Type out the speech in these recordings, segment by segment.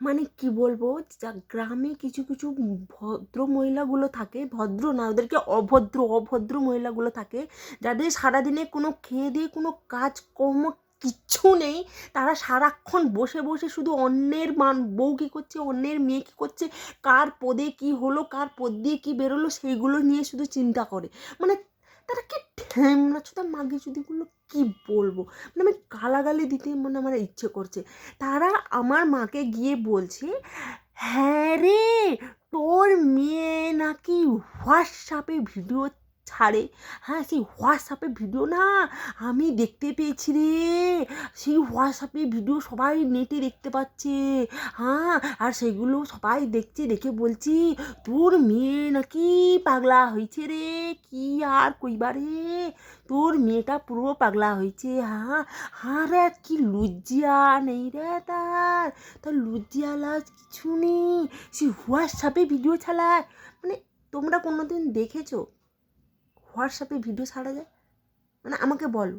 মানে কি বলবো, যা গ্রামে কিছু কিছু ভদ্র মহিলাগুলো থাকে, ভদ্র না, ওদেরকে অভদ্র অভদ্র মহিলাগুলো থাকে, যাদের সারাদিনে কোনো খেয়ে দিয়ে কোনো কাজকর্ম কিচ্ছু নেই। তারা সারাক্ষণ বসে বসে শুধু অন্যের বউ কী করছে, অন্যের মেয়ে কী করছে, কার পদে কি হলো, কার পদ দিয়ে কী বেরোলো, সেইগুলো নিয়ে শুধু চিন্তা করে। মানে তারা কি ঠ্যাংরা ছোটা মাগি চুদিগুলো, কি বলবো, মানে আমি গালাগালি দিতে মানে আমার ইচ্ছে করছে। তারা আমার মাকে গিয়ে বলছে, হ্যাঁ রে, তোর মেয়ে নাকি হোয়াটসঅ্যাপে ভিডিও ছাড়ে। হ্যাঁ, সেই হোয়াটসঅ্যাপে ভিডিও না আমি দেখতে পেয়েছি রে, সেই হোয়াটসঅ্যাপে ভিডিও সবাই নেটে দেখতে পাচ্ছে। হ্যাঁ, আর সেগুলো সবাই দেখছে, দেখে বলছি তোর মেয়ে নাকি পাগলা হয়েছে রে, কি আর কইবারে, তোর মেয়েটা পুরো পাগলা হয়েছে। হ্যাঁ হ্যাঁ রে, কি লজ্জা নেই রে তার, তার লজ্জা লাজ কিছু নেই, সে হোয়াটসঅ্যাপে ভিডিও ছাড়ায়। মানে তোমরা কোনো দিন দেখেছো হোয়াটসঅ্যাপে ভিডিও ছাড়া যায়? মানে আমাকে বলো,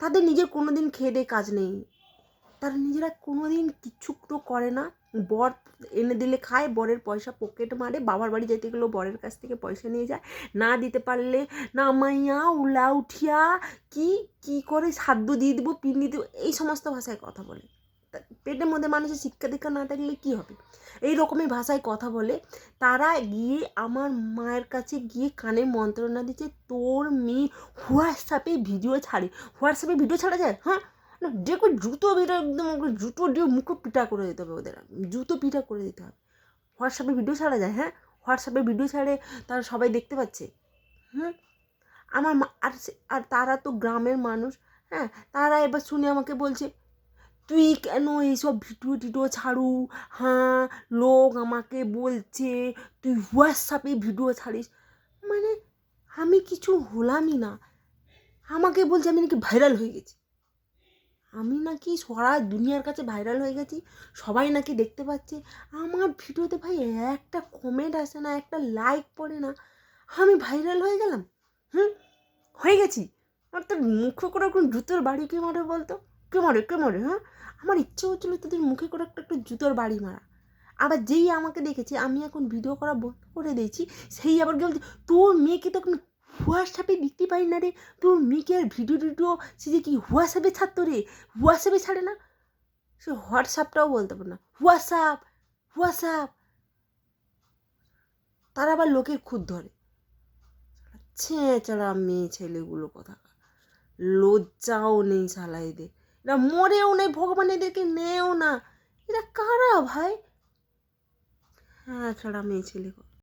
তাদের নিজের কোনো দিন খেয়ে দেয়ে কাজ নেই, তারা নিজেরা কোনো দিন কিচ্ছু তো করে না। বর এনে দিলে খায়, বরের পয়সা পকেট মারে, বাবার বাড়ি যেতে গেলেও বরের কাছ থেকে পয়সা নিয়ে যায়, না দিতে পারলে না মাইয়া উলা উঠিয়া কি কি করে সাধ্য দিয়ে দেবো, পিন্ডি দেবো, এই সমস্ত ভাষায় কথা বলে। পেটের মধ্যে মানুষের শিক্ষা দীক্ষা না থাকলে কী হবে, এই রকমই ভাষায় কথা বলে। তারা গিয়ে আমার মায়ের কাছে গিয়ে কানে মন্ত্রণা দিচ্ছে, তোর মেয়ে হোয়াটসঅ্যাপে ভিডিও ছাড়ে। হোয়াটসঅ্যাপে ভিডিও ছাড়া যায়? হ্যাঁ, না দেখো জুতো বেরো, একদম জুতো দিয়ে মুখে পিটা করে দিতে হবে ওদের, জুতো পিটা করে দিতে হবে। হোয়াটসঅ্যাপে ভিডিও ছাড়া যায়? হ্যাঁ, হোয়াটসঅ্যাপে ভিডিও ছাড়ে, তারা সবাই দেখতে পাচ্ছে। হুম, আমার মা আর তারা তো গ্রামের মানুষ। হ্যাঁ, তারা এবার শুনে আমাকে বলছে, তুই কেন এইসব ভিডিও টিডিও ছাড়ু? হ্যাঁ, লোক আমাকে বলছে তুই হোয়াটসঅ্যাপে ভিডিও ছাড়িস। মানে আমি কিছু হলামই না, আমাকে বলছে আমি নাকি ভাইরাল হয়ে গেছি, আমি নাকি সারা দুনিয়ার কাছে ভাইরাল হয়ে গেছি, সবাই নাকি দেখতে পাচ্ছে আমার ভিডিওতে। ভাই একটা কমেন্ট আসে না, একটা লাইক পড়ে না, আমি ভাইরাল হয়ে গেলাম। হুম, হয়ে গেছি। আর তোর মুখে করে এখন জুতোর বাড়ি কে মারে বলতো, কে মারে, কে মারে? হ্যাঁ, আমার ইচ্ছে হচ্ছিলো তোদের মুখে করে একটা একটা জুতোর বাড়ি মারা। আবার যেই আমাকে দেখেছে আমি এখন ভিডিও করা বন্ধ করে দিয়েছি, সেই আবার বলছে তোর মেয়েকে তো এখন হোয়াটসঅ্যাপে দেখতে পাই না রে, তোর মেয়েকে আর ভিডিও টিডিও সে যে কি হোয়াটসঅ্যাপে ছাড়তো রে, হোয়াটসঅ্যাপে ছাড়ে না, সে হোয়াটসঅ্যাপটাও বলতে পারে না, হোয়াটসঅ্যাপ হোয়াটসঅ্যাপ। তারা আবার লোকের খুদ ধরে, ছেঁচড়া মেয়ে ছেলেগুলো কথা, লজ্জাও নেই শালা এদের, এরা মরেও নেই, ভগবান এদেরকে নেও না, এরা কারা ভাই? হ্যাঁ, ছাড়া মেয়ে ছেলে।